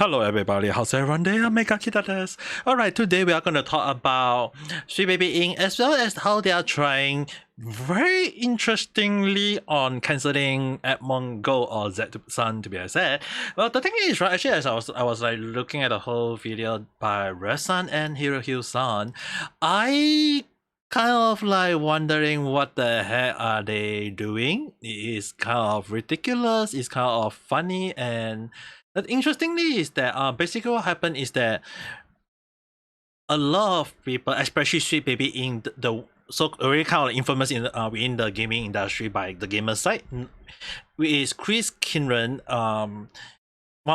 Hello everybody, how's everyone there? Mega Kitatas. Alright, today we are going to talk about Sweet Baby Inc. as well as how they are trying very interestingly on cancelling Asmongold or Z-Sun to be exact. Well, the thing is, right, actually as I was like looking at the whole video by Red-san and Hirohyu-san, I kind of like wondering what the heck are they doing. It is kind of ridiculous, it's kind of funny, and interestingly is that basically what happened is that a lot of people, especially Sweet Baby in the so already kind of infamous in within the gaming industry by the gamer side, which is Chris Kinran, one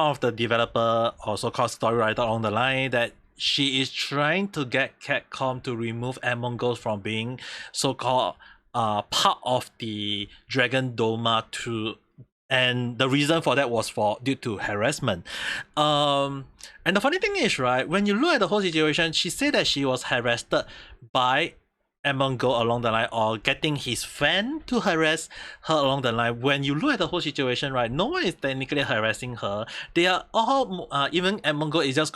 of the developer or so-called story writer along the line, that she is trying to get Capcom to remove Asmongold from being so-called part of the Dragon Dogma 2, and the reason for that was due to harassment. And the funny thing is, right, when you look at the whole situation, she said that she was harassed by Asmongold along the line, or getting his fan to harass her along the line. When you look at the whole situation, right, no one is technically harassing her. They are all even Asmongold is just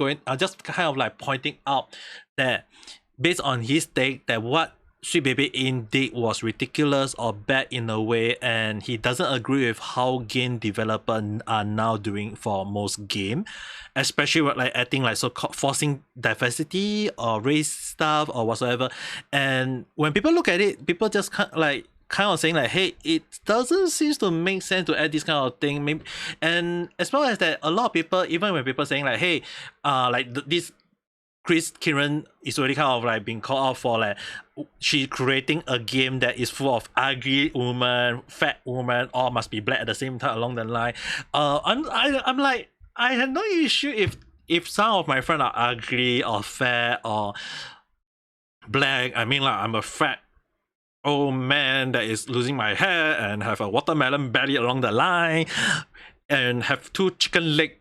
kind of like pointing out that based on his take that what Sweet Baby Inc. did was ridiculous or bad in a way, and he doesn't agree with how game developers are now doing for most game, especially with like adding like so-called forcing diversity or race stuff or whatsoever. And when people look at it, people just kind of saying like, hey, it doesn't seem to make sense to add this kind of thing. Maybe, and as well as that, a lot of people, even when people saying like, hey, this Chris Kiran is already kind of like being called out for like she creating a game that is full of ugly woman, fat woman, all must be black at the same time along the line. I'm like, I have no issue if some of my friends are ugly or fat or black. I mean, like, I'm a fat old man that is losing my hair and have a watermelon belly along the line and have 2 chicken legs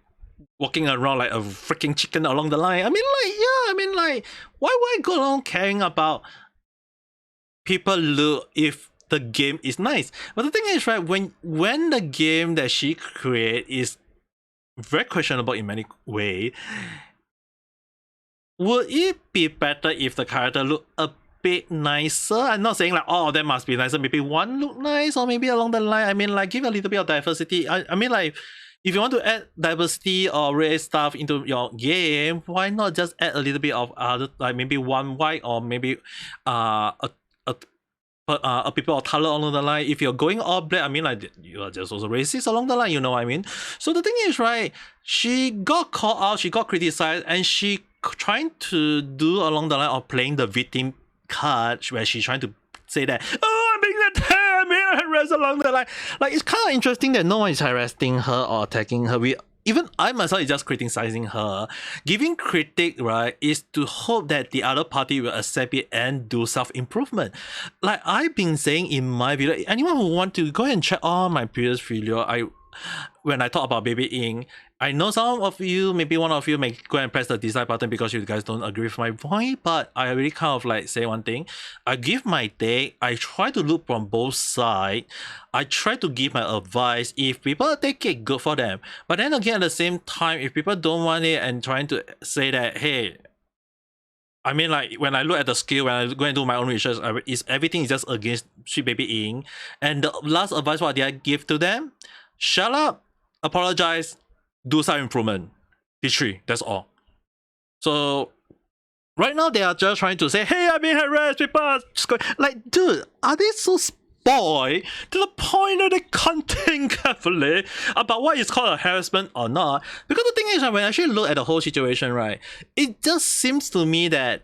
walking around like a freaking chicken along the line. I mean, like, yeah, I mean, like, why would I go along caring about people look if the game is nice? But the thing is, right, when the game that she create is very questionable in many ways, would it be better if the character look a bit nicer? I'm not saying like all of them must be nicer, maybe one look nice or maybe along the line. I mean, like, give a little bit of diversity. I mean, like, if you want to add diversity or race stuff into your game, why not just add a little bit of other, like maybe one white or maybe a people of color along the line. If you're going all black, I mean, like, you are just also racist along the line, you know what I mean? So the thing is, right, she got called out, she got criticized, and she trying to do along the line of playing the victim card, where she's trying to say that, oh, I'm being attacked, I'm being harassed along the line. Like, it's kind of interesting that no one is harassing her or attacking her. Even I myself is just criticizing her. Giving critique, right, is to hope that the other party will accept it and do self-improvement. Like I've been saying in my video, anyone who want to go ahead and check all my previous video, when I talk about Baby Inc., I know some of you, maybe one of you may go and press the dislike button because you guys don't agree with my point, but I really kind of like say one thing. I give my take, I try to look from both sides, I try to give my advice. If people take it, good for them. But then again, at the same time, if people don't want it and trying to say that, hey, I mean, like, when I look at the skill, when I go and do my own research, everything is just against Sweet Baby Inc. And the last advice what did I give to them? Shut up, apologize, do some improvement. These 3, that's all. So right now they are just trying to say, hey, I'm being harassed, people are like, dude, are they so spoiled to the point that they can't think carefully about what is called a harassment or not? Because the thing is, when I actually look at the whole situation, right, it just seems to me that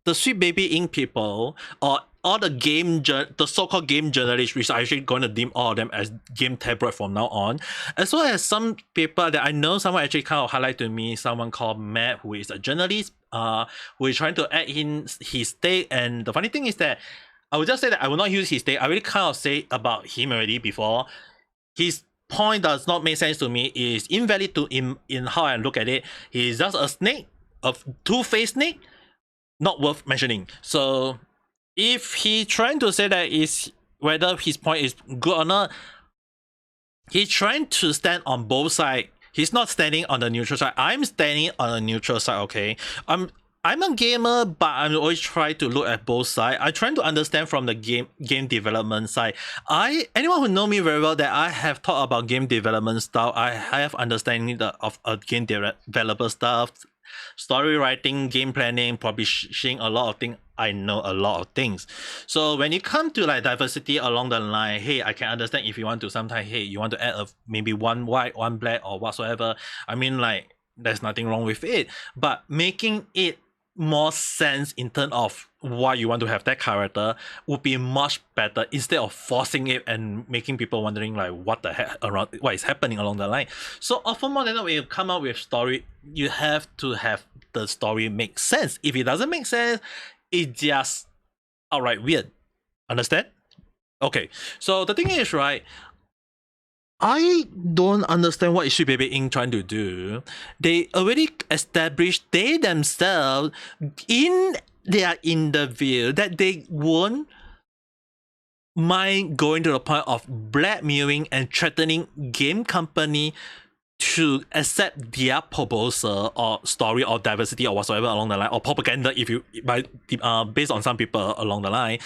the Sweet Baby Inc. people, or all the so-called game journalists, which are actually going to deem all of them as game tabloid from now on, as well as some people that I know, someone actually kind of highlight to me, someone called Matt, who is a journalist, who is trying to add in his take. And the funny thing is that I would just say that I will not use his take. I already kind of say about him already before. His point does not make sense to me, is invalid to in how I look at it. He's just a snake, a two-faced snake, not worth mentioning. So if he trying to say that is whether his point is good or not, he's trying to stand on both sides He's not standing on the neutral side. I'm standing on the neutral side, okay? I'm a gamer, but I'm always trying to look at both sides. I'm trying to understand from the game development side. Anyone who know me very well that I have thought about game development stuff. I have understanding of game developer stuff, story writing, game planning, publishing, a lot of things. I know a lot of things. So when you come to like diversity along the line, hey, I can understand if you want to sometimes, hey, you want to add maybe one white, one black or whatsoever. I mean, like, there's nothing wrong with it. But making it more sense in terms of why you want to have that character would be much better instead of forcing it and making people wondering like what the heck around what is happening along the line. So often more than that, when you come up with story, you have to have the story make sense. If it doesn't make sense, it's just outright weird. Understand? Okay, so the thing is, right, I don't understand what is Sweet Baby Inc. trying to do. They already established they themselves in their interview that they won't mind going to the point of blackmailing and threatening game company to accept their proposal or story or diversity or whatsoever along the line, or propaganda if you based on some people along the line.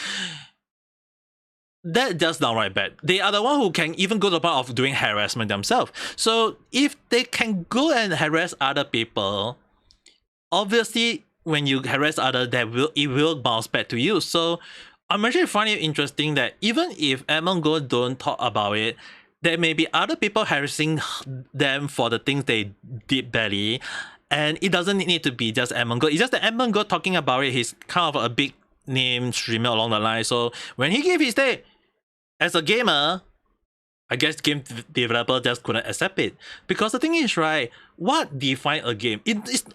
That's just downright bad. They are the one who can even go to the point of doing harassment themselves. So if they can go and harass other people, obviously when you harass others, it will bounce back to you. So I'm actually finding it interesting that even if Asmongold don't talk about it, there may be other people harassing them for the things they did badly, and it doesn't need to be just Asmongold. It's just that Asmongold talking about it, he's kind of a big name streamer along the line. So when he gave his day, as a gamer, I guess game developer just couldn't accept it. Because the thing is, right, what defines a game?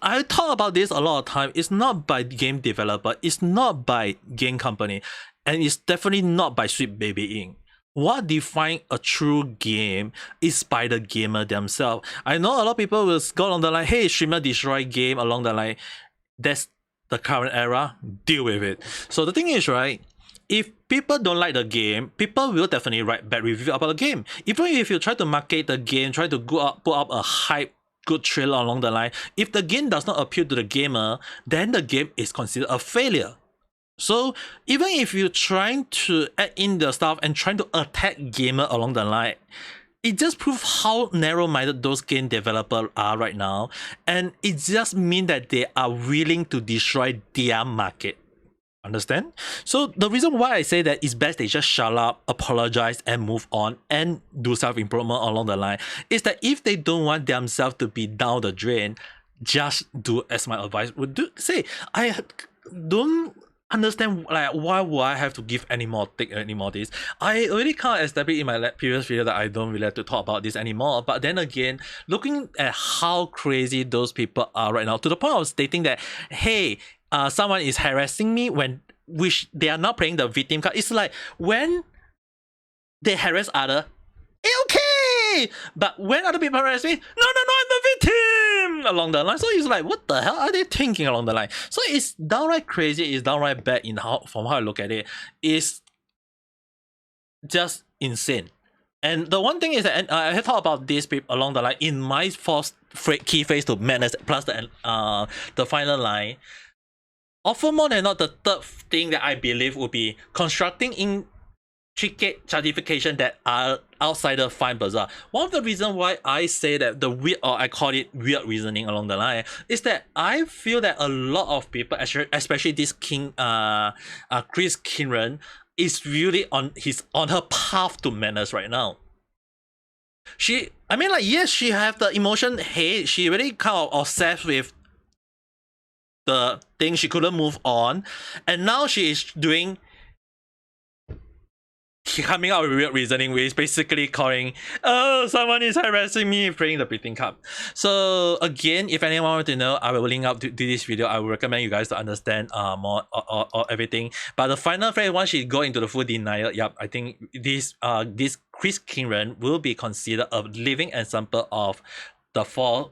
I talk about this a lot of time. It's not by game developer, it's not by game company, and it's definitely not by Sweet Baby Inc. What defines a true game is by the gamer themselves. I know a lot of people will go along the line, hey, streamer destroy game along the line. That's the current era, deal with it. So the thing is, right, if people don't like the game, people will definitely write bad review about the game. Even if you try to market the game, try to put up a hype, good trailer along the line, if the game does not appeal to the gamer, then the game is considered a failure. So even if you're trying to add in the stuff and trying to attack gamer along the line, it just proves how narrow-minded those game developers are right now, and it just means that they are willing to destroy their market. Understand? So the reason why I say that it's best they just shut up, apologize, and move on and do self-improvement along the line is that if they don't want themselves to be down the drain, just do as my advice would do. Say, I don't understand like why would I have to give any more this. I already kind of established in my previous video that I don't really have to talk about this anymore, but then again, looking at how crazy those people are right now, to the point of stating that, hey, someone is harassing me which they are not playing the victim card. It's like when they harass other, okay, but when other people harass me, no, I'm the victim along the line. So it's like, what the hell are they thinking along the line? So it's downright crazy. It's downright bad from how I look at it. It's just insane. And the one thing is that, and I have thought about this along the line in my fourth key phase to madness plus the final line. Often more than not, the third thing that I believe would be constructing intricate justification that are outsider find bizarre. One of the reasons why I say that the weird, or I call it weird reasoning along the line, is that I feel that a lot of people, especially this Chris Kinran, is really on her path to madness right now. Yes, she have the emotion hate. She really kind of obsessed with the thing, she couldn't move on, and now she is coming out with weird reasoning, which is basically calling, oh, someone is harassing me, playing the breathing cup. So again, if anyone wants to know, I will link up to this video. I will recommend you guys to understand more or everything. But the final phrase, once she go into the full denial, yep, I think this Chris Kinran will be considered a living example of the four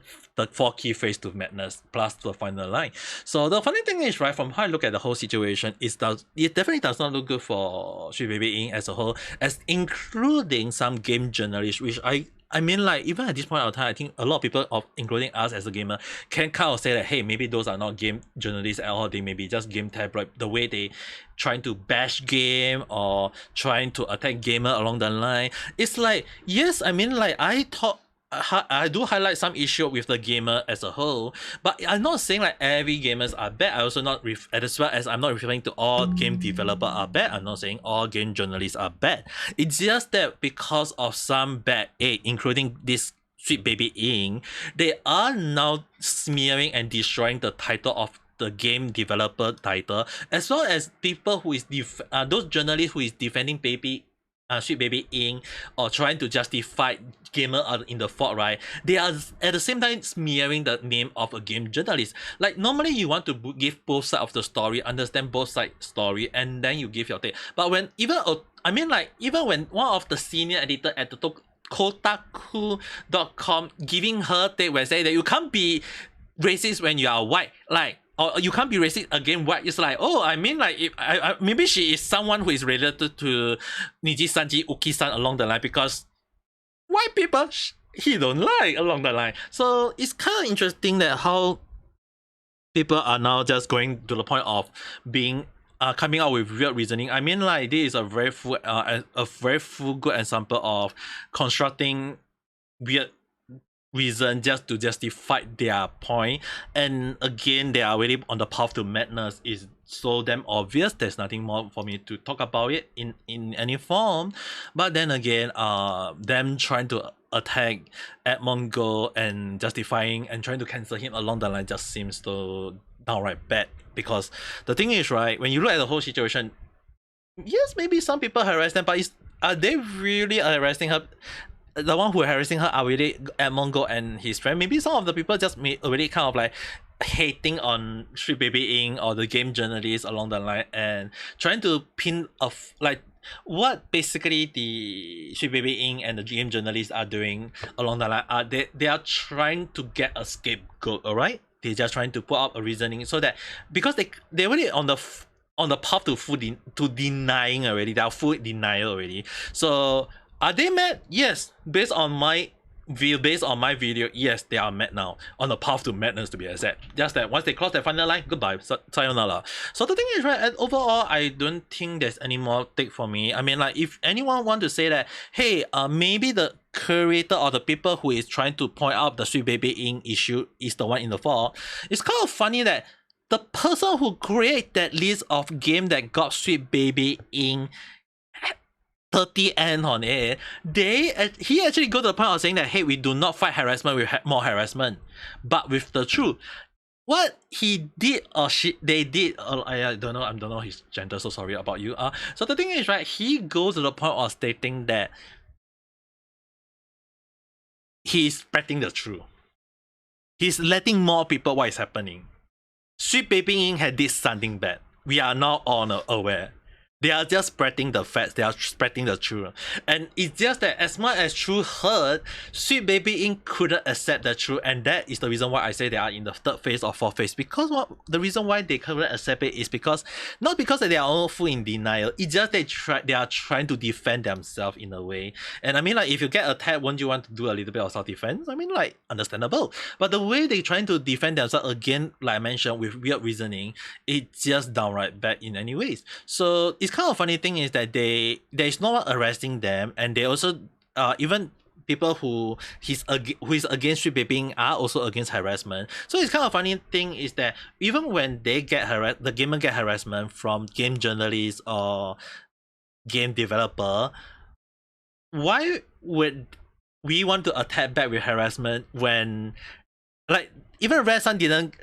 key phase to madness plus the final line. So the funny thing is, right, from how I look at the whole situation, it definitely does not look good for Sweet Baby Inc. as a whole, as including some game journalists, which I I mean, like, even at this point of time, I think a lot of people, including us as a gamer, can kind of say that, hey, maybe those are not game journalists at all. They may be just game tabloid. The way they trying to bash game or trying to attack gamer along the line. It's like, yes, I mean, like, I do highlight some issue with the gamer as a whole, but I'm not saying like every gamers are bad. I also not as well as I'm not referring to all game developer are bad. I'm not saying all game journalists are bad. It's just that because of some bad egg, including this Sweet Baby Ing, they are now smearing and destroying the title of the game developer title, as well as people who is those journalists who is defending Sweet Baby Ing or trying to justify gamer are in the fault, right? They are at the same time smearing the name of a game journalist. Like normally you want to give both sides of the story, understand both sides story, and then you give your take. But when even when one of the senior editor at the Kotaku.com giving her take when saying that you can't be racist when you are white, like, or you can't be racist against white. It's like, oh, I mean, like, if maybe she is someone who is related to Niji-sanji, Uki-san along the line, because white people he don't like along the line. So it's kind of interesting that how people are now just going to the point of being coming out with weird reasoning. I mean, like, this is a very full good example of constructing weird reason just to justify their point, and again they are already on the path to madness. Is so damn obvious. There's nothing more for me to talk about it in any form. But then again, them trying to attack Asmongold and justifying and trying to cancel him along the line just seems so downright bad. Because the thing is, right, when you look at the whole situation, yes, maybe some people harass them, but are they really harassing her? The one who harassing her are really Asmongold and his friend. Maybe some of the people just already kind of like hating on Sweet Baby Ing or the game journalists along the line and trying to pin off like what basically the Sweet Baby Ing and the game journalists are doing along the line. They are trying to get a scapegoat, alright? They're just trying to put up a reasoning so that because they already on the path to denying already. They are full denial already. So are they mad? Yes. Based on my video, yes, they are mad now. On the path to madness, to be exact. Just that once they cross that final line, goodbye. Sayonara. So the thing is, right, overall, I don't think there's any more take for me. I mean, like, if anyone want to say that, hey, maybe the creator or the people who is trying to point out the Sweet Baby Ing issue is the one in the fault, it's kind of funny that the person who create that list of game that got Sweet Baby Ing 30 N on it, he actually go to the point of saying that, hey, we do not fight harassment, we have more harassment. But with the truth, what he did or they did, I don't know his gender, so sorry about you. So the thing is, right, he goes to the point of stating that he's spreading the truth. He's letting more people what is happening. Sweet Baby Ing had did something bad. We are now all aware. They are just spreading the facts. They are spreading the truth. And it's just that as much as truth hurt, Sweet Baby Ing couldn't accept the truth. And that is the reason why I say they are in the third phase or fourth phase. Because the reason why they couldn't accept it is because, not because they are all full in denial. It's just they are trying to defend themselves in a way. And I mean, like, if you get attacked, won't you want to do a little bit of self-defense? I mean, like, understandable. But the way they're trying to defend themselves, again, like I mentioned, with weird reasoning, it's just downright bad in any ways. So it's kind of funny thing is that there's no one arresting them, and they also even people who is against Sweet Baby Ing are also against harassment. So it's kind of funny thing is that even when they get the gamer get harassment from game journalists or game developer, why would we want to attack back with harassment when, like, even Red Sun didn't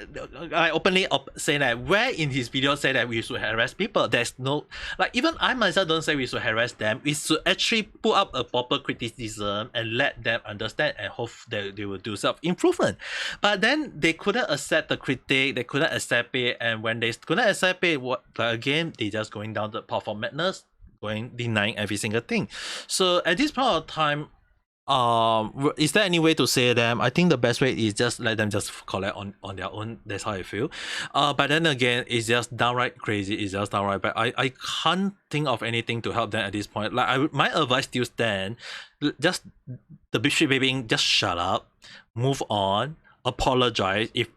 openly say that, where in his video say that we should harass people. There's no, like, even I myself don't say we should harass them. We should actually put up a proper criticism and let them understand and hope that they will do self-improvement. But then they couldn't accept the critique, they couldn't accept it, and when they couldn't accept it, again, they just going down the path of madness, denying every single thing. So at this point of time, is there any way to say them? I think the best way is just let them just collect on their own. That's how I feel. But then again, it's just downright crazy. It's just downright bad. I can't think of anything to help them at this point. Like my advice still stand. Just the big shit baby, just shut up, move on, apologize if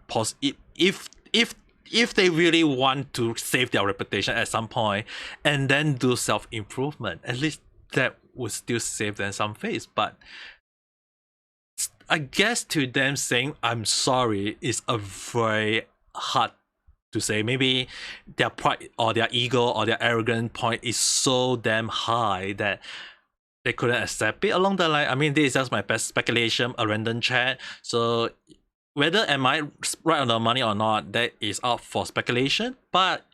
they really want to save their reputation at some point, and then do self-improvement. At least that would still save them some face. But I guess to them saying I'm sorry is a very hard to say. Maybe their pride or their ego or their arrogant point is so damn high that they couldn't accept it along the line. I mean, this is just my best speculation, a random chat. So whether am I right on the money or not, that is up for speculation. But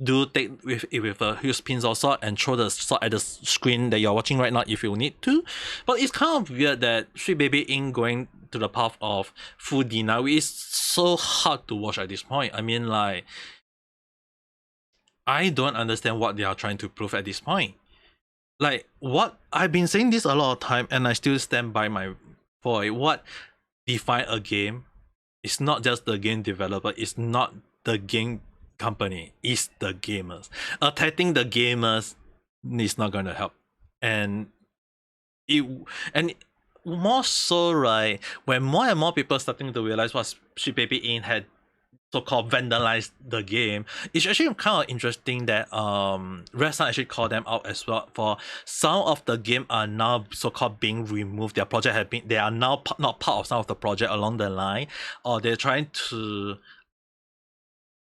do take with a huge pinch of salt and throw the salt at the screen that you're watching right now if you need to. But it's kind of weird that Sweet Baby Inc. going to the path of full denial is so hard to watch at this point. I mean, like, I don't understand what they are trying to prove at this point. Like, what I've been saying this a lot of time, and I still stand by my point. What define a game? It's not just the game developer. It's not the game company. It's the gamers. Attacking the gamers is not going to help. And more so, right, when more and more people starting to realize what Sweet Baby Inc. had so-called vandalized the game, it's actually kind of interesting that Redsun actually called them out as well. For some of the game are now so-called being removed. Their project have been, they are now not part of some of the project along the line, or they're trying to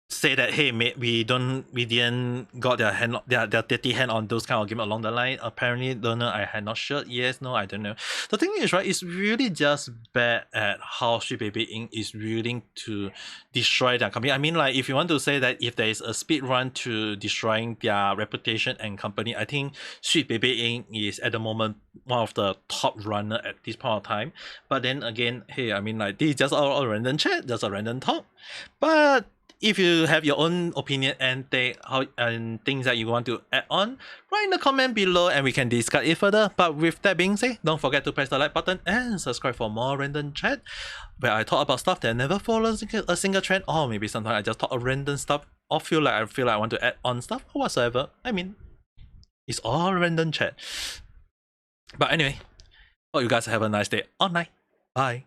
say that, hey, we didn't got their dirty hand on those kind of game along the line. Apparently, don't know, I had not sure. Yes, no, I don't know. The thing is, right, it's really just bad at how Sweet Baby Inc. is willing to destroy their company. I mean, like, if you want to say that if there is a speed run to destroying their reputation and company, I think Sweet Baby Inc. is at the moment one of the top runner at this point of time. But then again, hey, I mean, like, this is just all random chat, just a random talk. But if you have your own opinion and things that you want to add on, write in the comment below and we can discuss it further. But with that being said, don't forget to press the like button and subscribe for more random chat where I talk about stuff that never follows a single trend, or maybe sometimes I just talk of random stuff or feel like I want to add on stuff or whatsoever. I mean, it's all random chat. But anyway, hope you guys have a nice day or night. Bye.